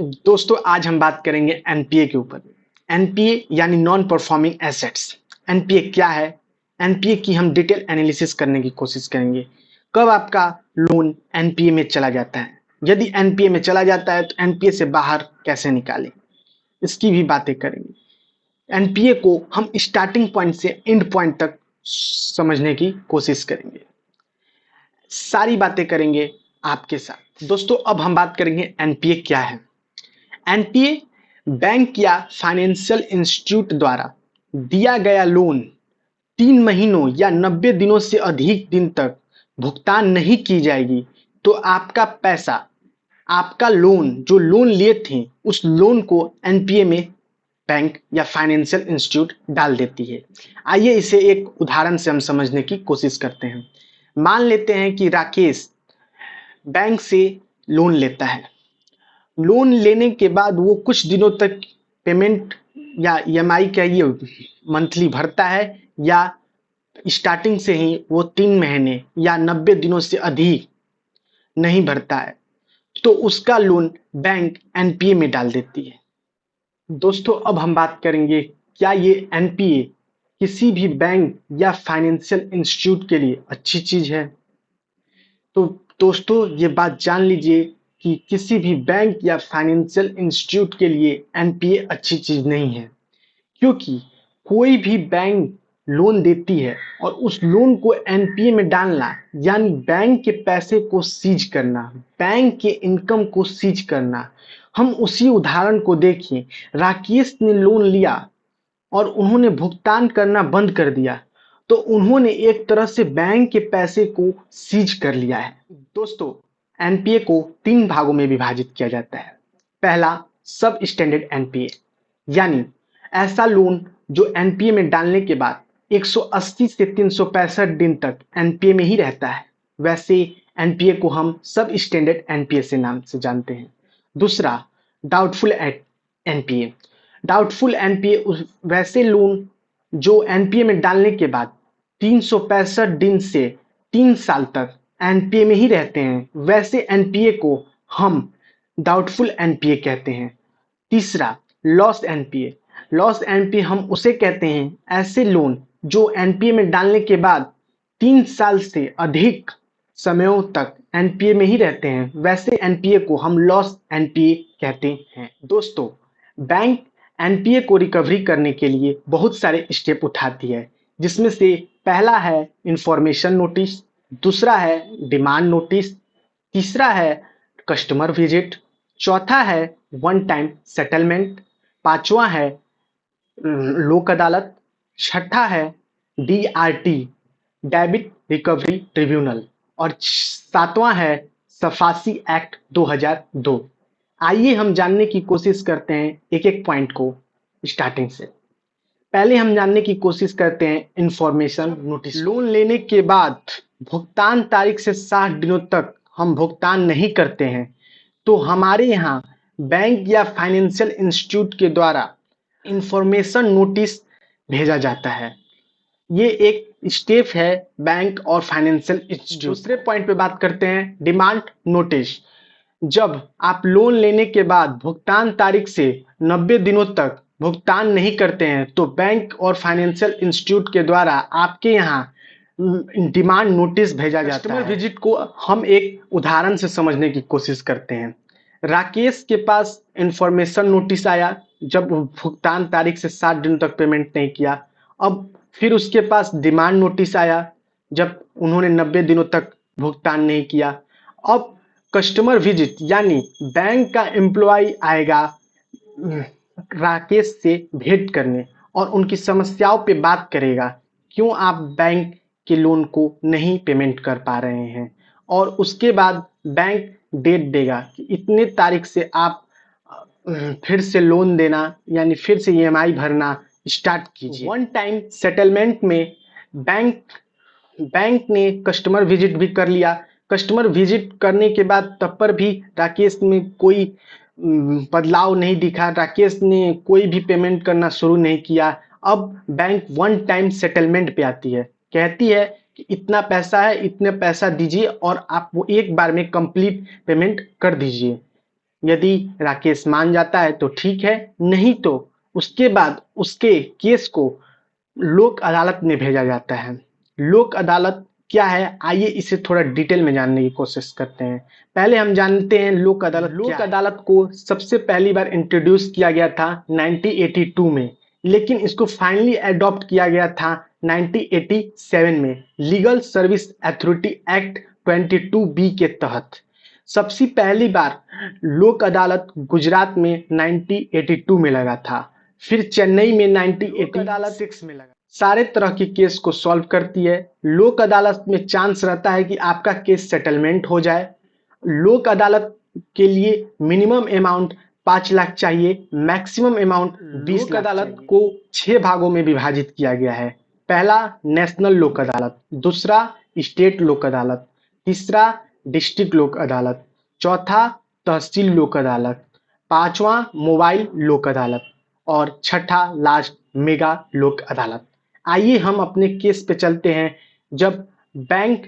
दोस्तों आज हम बात करेंगे एनपीए के ऊपर। एनपीए यानी नॉन परफॉर्मिंग एसेट्स। एनपीए क्या है? एनपीए की हम डिटेल एनालिसिस करने की कोशिश करेंगे। कब आपका लोन एनपीए में चला जाता है, यदि एनपीए में चला जाता है तो एनपीए से बाहर कैसे निकालें, इसकी भी बातें करेंगे। एनपीए को हम स्टार्टिंग पॉइंट से एंड पॉइंट तक समझने की कोशिश करेंगे। सारी बातें करेंगे आपके साथ। दोस्तों अब हम बात करेंगे एनपीए क्या है। एनपीए बैंक या फाइनेंशियल इंस्टीट्यूट द्वारा दिया गया लोन 3 महीनों या 90 दिनों से अधिक दिन तक भुगतान नहीं की जाएगी तो आपका पैसा, आपका लोन जो लोन लिए थे उस लोन को एनपीए में बैंक या फाइनेंशियल इंस्टीट्यूट डाल देती है। आइए इसे एक उदाहरण से हम समझने की कोशिश करते हैं। मान लेते हैं कि राकेश बैंक से लोन लेता है। लोन लेने के बाद वो कुछ दिनों तक पेमेंट या ईएमआई कहिए मंथली भरता है, या स्टार्टिंग से ही वो 3 महीने या 90 दिनों से अधिक नहीं भरता है तो उसका लोन बैंक एनपीए में डाल देती है। दोस्तों अब हम बात करेंगे क्या ये एनपीए किसी भी बैंक या फाइनेंशियल इंस्टीट्यूट के लिए अच्छी चीज है। तो दोस्तों ये बात जान लीजिए कि किसी भी बैंक या फाइनेंशियल इंस्टीट्यूट के लिए एनपीए अच्छी चीज नहीं है, क्योंकि कोई भी बैंक लोन देती है और उस लोन को एनपीए में डालना यानी बैंक के पैसे को सीज करना, बैंक के इनकम को सीज करना। हम उसी उदाहरण को देखिए, राकेश ने लोन लिया और उन्होंने भुगतान करना बंद कर दिया तो उन्होंने एक तरह से बैंक के पैसे को सीज कर लिया है। दोस्तों एनपीए को 3 भागों में विभाजित किया जाता है। पहला सब स्टैंडर्ड एनपीए, यानी ऐसा लोन जो एनपीए में डालने के बाद 180 से 365 दिन तक एनपीए में ही रहता है, वैसे एनपीए को हम सब स्टैंडर्ड एनपीए से नाम से जानते हैं। दूसरा डाउटफुल एनपीए। डाउटफुल एनपीए वैसे लोन जो एनपीए में डालने के बाद 365 दिन से 3 साल तक एनपीए में ही रहते हैं, वैसे एनपीए को हम डाउटफुल एनपीए कहते हैं। तीसरा लॉस्ट एनपीए। लॉस्ट एनपीए हम उसे कहते हैं ऐसे लोन जो एनपीए में डालने के बाद 3 साल से अधिक समयों तक एनपीए में ही रहते हैं, वैसे एनपीए को हम लॉस्ट एनपीए कहते हैं। दोस्तों बैंक एनपीए को रिकवरी करने के लिए बहुत सारे स्टेप उठाती है, जिसमें से पहला है इंफॉर्मेशन नोटिस, दूसरा है डिमांड नोटिस, तीसरा है कस्टमर विजिट, चौथा है वन टाइम सेटलमेंट, पांचवा है लोक अदालत, छठा है डीआरटी डेबिट रिकवरी ट्रिब्यूनल और सातवां है सफासी एक्ट 2002। आइए हम जानने की कोशिश करते हैं एक एक पॉइंट को स्टार्टिंग से। पहले हम जानने की कोशिश करते हैं इंफॉर्मेशन नोटिस। लोन लेने के बाद भुगतान तारीख से 60 दिनों तक हम भुगतान नहीं करते हैं तो हमारे यहाँ बैंक या फाइनेंशियल इंस्टीट्यूट के द्वारा इंफॉर्मेशन नोटिस भेजा जाता है। ये एक स्टेप है बैंक और फाइनेंशियल इंस्टीट्यूट। दूसरे पॉइंट पे बात करते हैं डिमांड नोटिस। जब आप लोन लेने के बाद भुगतान तारीख से 90 दिनों तक भुगतान नहीं करते हैं तो बैंक और फाइनेंशियल इंस्टीट्यूट के द्वारा आपके यहाँ डिमांड नोटिस भेजा जाता है। कस्टमर विजिट को हम एक उदाहरण से समझने की कोशिश करते हैं। राकेश के पास इंफॉर्मेशन नोटिस आया जब भुगतान तारीख से 60 दिनों तक पेमेंट नहीं किया। अब फिर उसके पास डिमांड नोटिस आया जब उन्होंने 90 दिनों तक भुगतान नहीं किया। अब कस्टमर विजिट यानी बैंक का एम्प्लॉय आएगा राकेश से भेंट करने और उनकी समस्याओं पे बात करेगा, क्यों आप बैंक के लोन को नहीं पेमेंट कर पा रहे हैं, और उसके बाद बैंक डेट देगा कि इतने तारीख से आप फिर से लोन देना यानी फिर से ईएमआई भरना स्टार्ट कीजिए। वन टाइम सेटलमेंट में बैंक ने कस्टमर विजिट भी कर लिया। कस्टमर विजिट करने के बाद तब पर भी राकेश में कोई बदलाव नहीं दिखा, राकेश ने कोई भी पेमेंट करना शुरू नहीं किया। अब बैंक वन टाइम सेटलमेंट पे आती है, कहती है कि इतना पैसा है, इतने पैसा दीजिए और आप वो एक बार में कंप्लीट पेमेंट कर दीजिए। यदि राकेश मान जाता है तो ठीक है, नहीं तो उसके बाद उसके केस को लोक अदालत में भेजा जाता है। लोक अदालत क्या है, आइए इसे थोड़ा डिटेल में जानने की कोशिश करते हैं। पहले हम जानते हैं लोक अदालत। लोक अदालत को सबसे पहली बार इंट्रोड्यूस किया गया था 1982 में, लेकिन इसको फाइनली अडॉप्ट किया गया था 1987 में legal service authority act 22B के तहत। सबसे पहली बार लोक अदालत गुजरात में 1982 में लगा था, फिर चेन्नई में 1986 में लगा। सारे तरह के केस को सॉल्व करती है। लोक अदालत में चांस रहता है कि आपका केस सेटलमेंट हो जाए। लोक अदालत के लिए मिनिमम अमाउंट 5 लाख चाहिए, मैक्सिमम अमाउंट 20 लाख। लोक अदालत को 6 भागों में विभाजित किया गया है। पहला नेशनल लोक अदालत, दूसरा स्टेट लोक अदालत, तीसरा डिस्ट्रिक्ट लोक अदालत, चौथा तहसील लोक अदालत, पांचवा मोबाइल लोक अदालत और छठा लास्ट मेगा लोक अदालत। आइए हम अपने केस पे चलते हैं। जब बैंक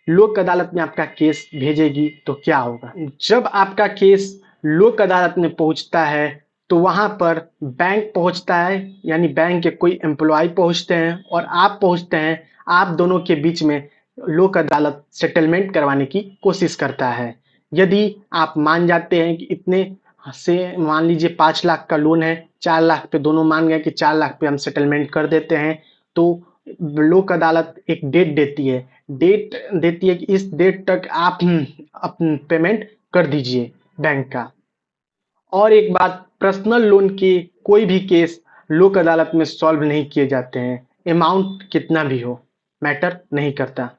लोक अदालत में आपका केस भेजेगी तो क्या होगा। जब आपका केस लोक अदालत में पहुंचता है तो वहां पर बैंक पहुंचता है, यानी बैंक के कोई एम्प्लॉय पहुंचते हैं और आप पहुंचते हैं। आप दोनों के बीच में लोक अदालत सेटलमेंट करवाने की कोशिश करता है। यदि आप मान जाते हैं कि इतने से, मान लीजिए 5 लाख का लोन है, 4 लाख पे दोनों मान गए कि 4 लाख पे हम सेटलमेंट कर देते हैं, तो लोक अदालत एक डेट देती है। डेट देती है कि इस डेट तक आप अपनी पेमेंट कर दीजिए बैंक का। और एक बात, पर्सनल लोन के कोई भी केस लोक अदालत में सॉल्व नहीं किए जाते हैं। अमाउंट कितना भी हो मैटर नहीं करता।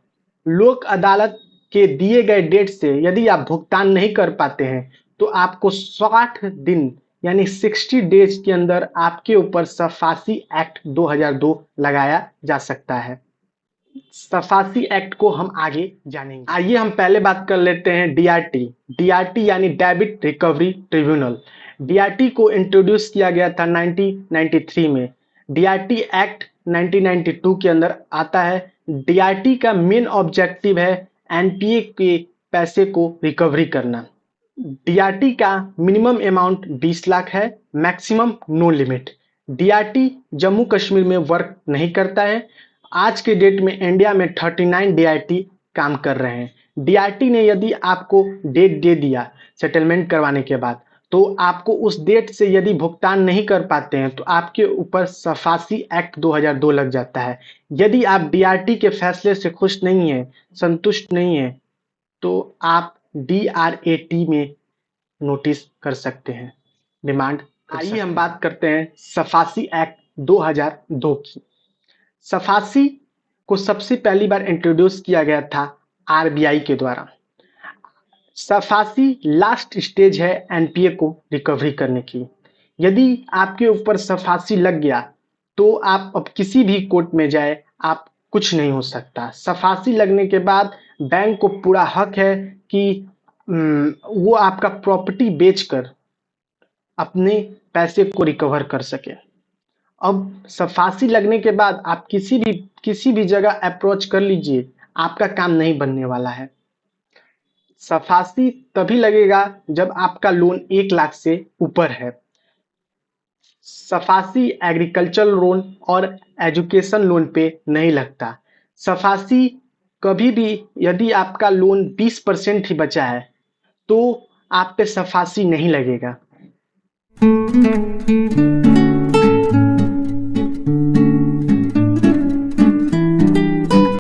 लोक अदालत के दिए गए डेट से यदि आप भुगतान नहीं कर पाते हैं तो आपको 60 दिन यानी 60 डेज के अंदर आपके ऊपर सफासी एक्ट 2002 लगाया जा सकता है। सफासी एक्ट को हम आगे जानेंगे। आइए हम पहले बात कर लेते हैं डीआरटी। डीआरटी यानी डेबिट रिकवरी ट्रिब्यूनल। डीआरटी को इंट्रोड्यूस किया गया था 1993 में। डीआरटी एक्ट 1992 के अंदर आता है। डीआरटी का मेन ऑब्जेक्टिव है एनपीए के पैसे को रिकवरी करना। डीआरटी का मिनिमम अमाउंट 20 लाख है, maximum no limit. DRT Jammu Kashmir में वर्क नहीं करता है। आज के डेट में इंडिया में 39 डीआरटी काम कर रहे हैं। डीआरटी ने यदि आपको डेट दे दिया सेटलमेंट करवाने के बाद, तो आपको उस डेट से यदि भुगतान नहीं कर पाते हैं तो आपके ऊपर सफासी एक्ट 2002 लग जाता है। यदि आप डीआरटी के फैसले से खुश नहीं है, संतुष्ट नहीं है, तो आप डीआरएटी में नोटिस कर सकते हैं, डिमांड। आइए हम बात करते हैं सफासी एक्ट 2002 की। सफासी को सबसे पहली बार इंट्रोड्यूस किया गया था आरबीआई के द्वारा। सफासी लास्ट स्टेज है एनपीए को रिकवरी करने की। यदि आपके ऊपर सफासी लग गया तो आप अब किसी भी कोर्ट में जाए, आप कुछ नहीं हो सकता। सफासी लगने के बाद बैंक को पूरा हक है कि वो आपका प्रॉपर्टी बेचकर अपने पैसे को रिकवर कर सके। अब सफासी लगने के बाद आप किसी भी जगह अप्रोच कर लीजिए, आपका काम नहीं बनने वाला है। सफासी तभी लगेगा जब आपका लोन 1 लाख से ऊपर है। सफासी एग्रीकल्चरल लोन और एजुकेशन लोन पे नहीं लगता। सफासी कभी भी, यदि आपका लोन 20% ही बचा है तो आप पे सफासी नहीं लगेगा।